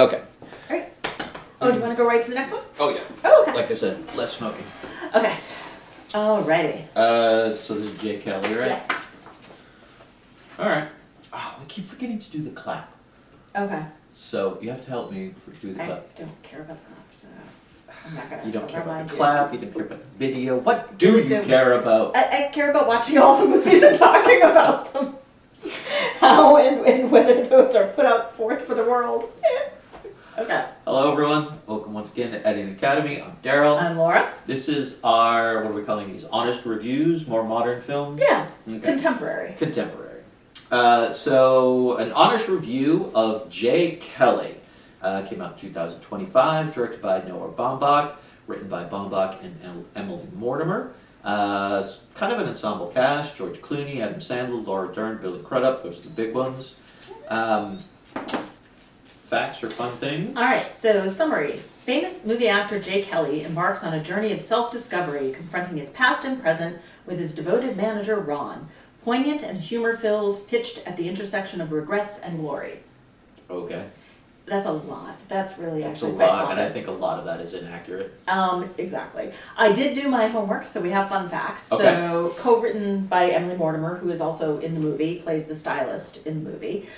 Okay. All right. Oh, do you want to go right to the next one? Oh, yeah. Oh, okay. Like I said, less smoking. Okay. Alrighty. So this is Jay Kelly, right? Yes. Alright. Oh, we keep forgetting to do the clap. Okay. So you have to help me do the I clap. don't care about the clap, so I'm not gonna. You don't care about remind the you. clap, you don't care about the video. What do you care about? I care about watching all the movies and talking about them. How and whether those are put out forth for the world. Okay. Hello everyone, welcome once again to Editing Academy. I'm Darryl. I'm Laura. This is our, what are we calling these? Honest reviews, more modern films? Yeah. Okay. Contemporary. Contemporary. So, an honest review of Jay Kelly. Came out in 2025, directed by Noah Baumbach, written by Baumbach and Emily Mortimer. Kind of an ensemble cast: George Clooney, Adam Sandler, Laura Dern, Billy Crudup. Those are the big ones. Facts or fun things? Alright, so summary. Famous movie actor Jay Kelly embarks on a journey of self-discovery, confronting his past and present with his devoted manager, Ron. Poignant and humor-filled, pitched at the intersection of regrets and glories. Okay. That's a lot. That's really That's a actually quite lot, and I honest. think a lot of that is inaccurate. Exactly. I did do my homework, so we have fun facts. Okay. So, co-written by Emily Mortimer, who is also in the movie, plays the stylist in the movie.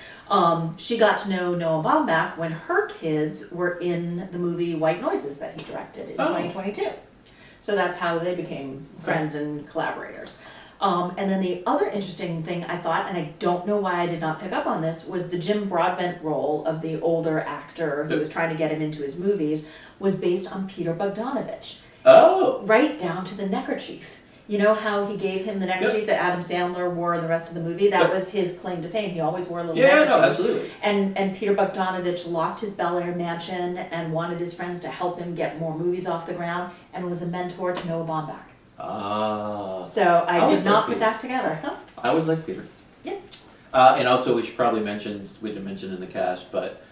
She got to know Noah Baumbach when her kids were in the movie White Noises that he directed in 2022. So that's how they became friends and collaborators. And then the other interesting thing I thought, and I don't know why I did not pick up on this, was the Jim Broadbent role of the older actor who was trying to get him into his movies was based on Peter Bogdanovich. Oh! Right down to the neckerchief. You know how he gave him the neckerchief that Adam Sandler wore in the rest of the movie? That was his claim to fame. He always wore a little neckerchief. Yeah, no, absolutely. And Peter Bogdanovich lost his Bel Air mansion and wanted his friends to help him get more movies off the ground and was a mentor to Noah Baumbach. So I did not put that together. Huh? I always like Peter. Yeah. And also we should probably mention, we didn't mention in the cast, but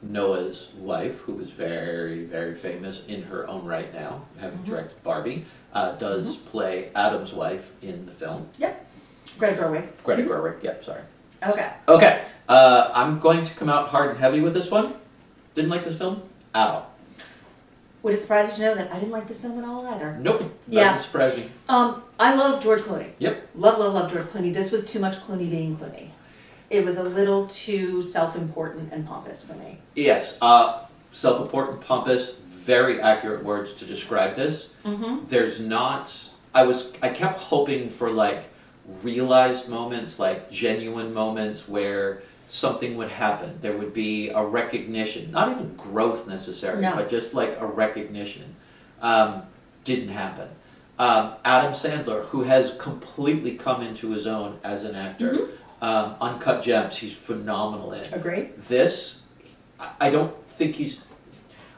Noah's wife, who is very, very famous in her own right now, having directed Barbie, does play Adam's wife in the film. Yep. Greta Gerwig. Greta Gerwig, yep, sorry. Okay. Okay, I'm going to come out hard and heavy with this one. Didn't like this film at all. Would it surprise you to know that I didn't like this film at all either? Nope, Yeah. doesn't surprise me. I love George Clooney. Yep. Love George Clooney. This was too much Clooney being Clooney. It was a little too self-important and pompous for me. Yes, self-important, pompous, very accurate words to describe this. Mm-hmm. There's not, I kept hoping for like realized moments, like genuine moments where something would happen. There would be a recognition, not even growth necessarily, No. but just like a recognition. Didn't happen. Adam Sandler, who has completely come into his own as an actor, Uncut Gems, he's phenomenal in. Agreed. This, I don't think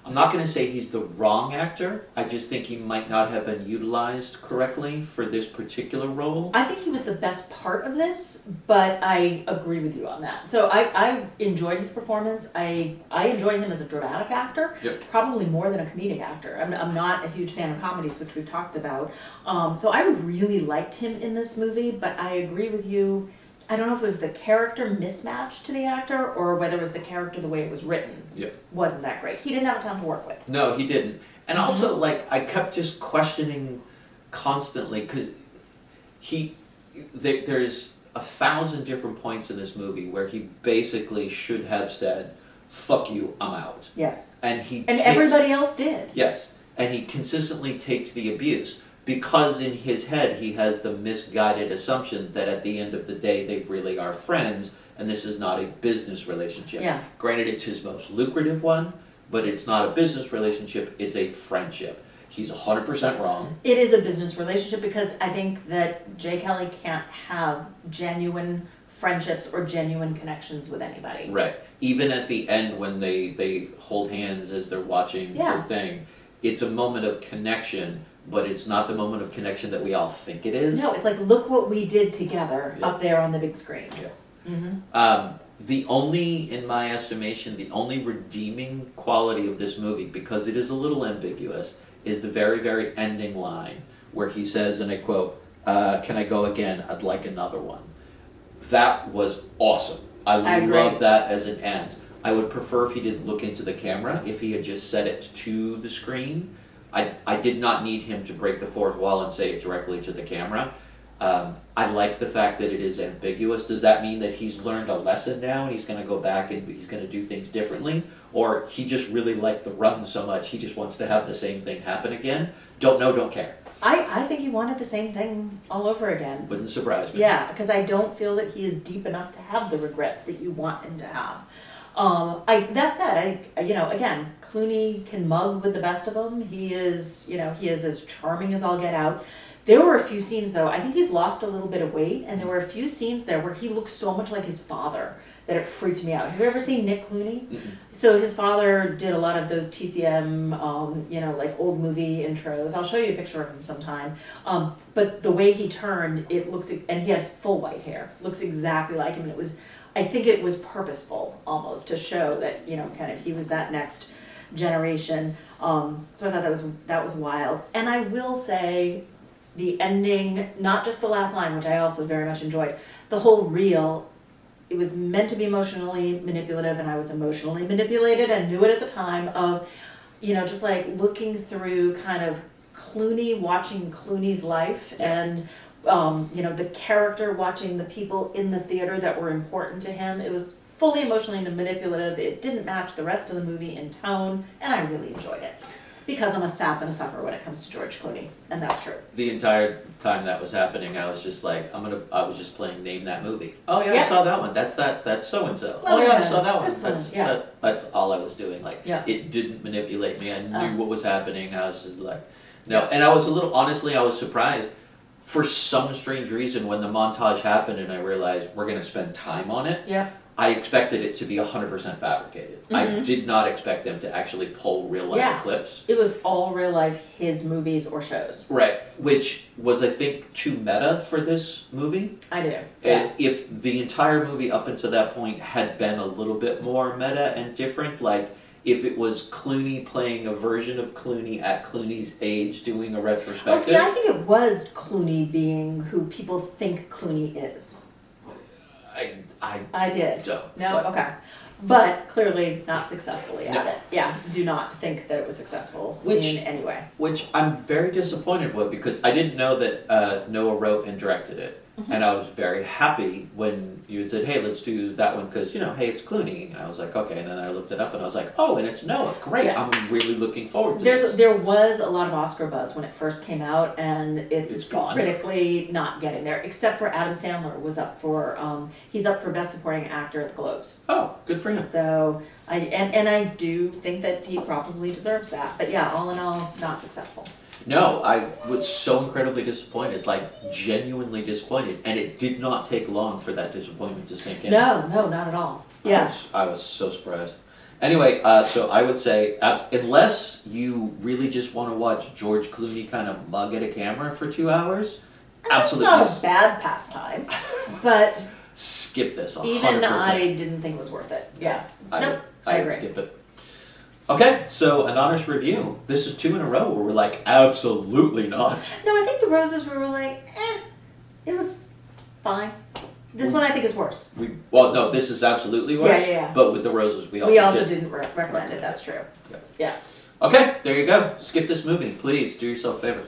I'm not going to say he's the wrong actor. I just think he might not have been utilized correctly for this particular role. I think he was the best part of this, but I agree with you on that. So I enjoyed his performance. I enjoyed him as a dramatic actor, probably more than a comedic actor. I'm not a huge fan of comedies, which we've talked about. So I really liked him in this movie, but I agree with you. I don't know if it was the character mismatch to the actor or whether it was the character the way it was written. Wasn't that great. He didn't have a ton to work with. No, he didn't. And also, like, I kept just questioning constantly because there's 1,000 different points in this movie where he basically should have said, "Fuck you, I'm out." Yes. And everybody else did. Yes. And he consistently takes the abuse. Because in his head he has the misguided assumption that at the end of the day they really are friends and this is not a business relationship. Yeah. Granted, it's his most lucrative one, but it's not a business relationship, it's a friendship. He's 100% wrong. It is a business relationship because I think that Jay Kelly can't have genuine friendships or genuine connections with anybody. Right. Even at the end when they hold hands as they're watching the thing, it's a moment of connection. But it's not the moment of connection that we all think it is. No, it's like, look what we did together up there on the big screen. Yeah. The only, in my estimation, the only redeeming quality of this movie, because it is a little ambiguous, is the very, very ending line where he says, and I quote, "Can I go again? I'd like another one." That was awesome. I love that as an end. I would prefer if he didn't look into the camera, if he had just said it to the screen. I did not need him to break the fourth wall and say it directly to the camera. I like the fact that it is ambiguous. Does that mean that he's learned a lesson now and he's going to go back and he's going to do things differently? Or he just really liked the run so much he just wants to have the same thing happen again? Don't know, don't care. I think he wanted the same thing all over again. Wouldn't surprise me. Yeah, because I don't feel that he is deep enough to have the regrets that you want him to have. That said, again, Clooney can mug with the best of them. He is as charming as all get out. There were a few scenes, though, I think he's lost a little bit of weight, and there were a few scenes there where he looks so much like his father that it freaked me out. Have you ever seen Nick Clooney? Mm-mm. So his father did a lot of those TCM, like old movie intros. I'll show you a picture of him sometime. But the way he turned, it looks, and he had full white hair, looks exactly like him. And I think it was purposeful almost to show that, kind of he was that next generation. So I thought that was wild. And I will say, the ending, not just the last line, which I also very much enjoyed, the whole reel, it was meant to be emotionally manipulative, and I was emotionally manipulated and knew it at the time of, just like looking through kind of Clooney, watching Clooney's life, and, the character watching the people in the theater that were important to him. It was fully emotionally manipulative. It didn't match the rest of the movie in tone, and I really enjoyed it. Because I'm a sap and a supper when it comes to George Clooney, and that's true. The entire time that was happening, I was just like, I was just playing Name That Movie. Oh yeah, Yeah. I saw that one. That's so and so. Well, Oh yeah, I yeah, saw that this one. one, That's all I was doing. Like, Yeah. it didn't manipulate me. I knew Oh. what was happening. I was just like, no. And I was honestly, I was surprised. For some strange reason, when the montage happened and I realized we're going to spend time on it, Yeah. I expected it to be 100% fabricated. I Mhm. did not expect them to actually pull real life Yeah. clips. It was all real life, his movies or shows. Right, which was, I think, too meta for this movie. I do. And Yeah. if the entire movie up until that point had been a little bit more meta and different, like if it was Clooney playing a version of Clooney at Clooney's age doing a Well, retrospective. see, I think it was Clooney being who people think Clooney is. I did. don't. No? but- Okay. But clearly not successfully at No. it. Yeah. Do not think that it was successful Which- in any way. Which I'm very disappointed with because I didn't know that Noah wrote and directed it. Mhm. And I was very happy when you had said, hey, let's do that one because, hey, it's Clooney. And I was like, okay. And then I looked it up and I was like, oh, and it's Noah. Great. Yeah. I'm really looking forward to this. There was a lot of Oscar buzz when it first came out, and It's it's gone. critically not getting there. Except for Adam Sandler was up for he's up for Best Supporting Actor at the Globes. Oh, good for him. So I do think that he probably deserves that. But yeah, all in all, not successful. No, I was so incredibly disappointed, like genuinely disappointed. And it did not take long for that disappointment to sink in. No, not at all. Yeah. I was so surprised. Anyway, so I would say, unless you really just want to watch George Clooney kind of mug at a camera for 2 hours, absolutely That's not a bad pastime, but skip this 100%. even I didn't think it was worth it. Yeah. Nope. I would agree. skip it. Okay, so an honest review. This is 2 in a row where we're like, absolutely not. No, I think the roses we were like, it was fine. This one I think is worse. Well, no, this is absolutely worse. Yeah. But with the roses, we We also did. didn't recommend it. That's true. Okay. Yeah. Okay, there you go. Skip this movie, please. Do yourself a favor.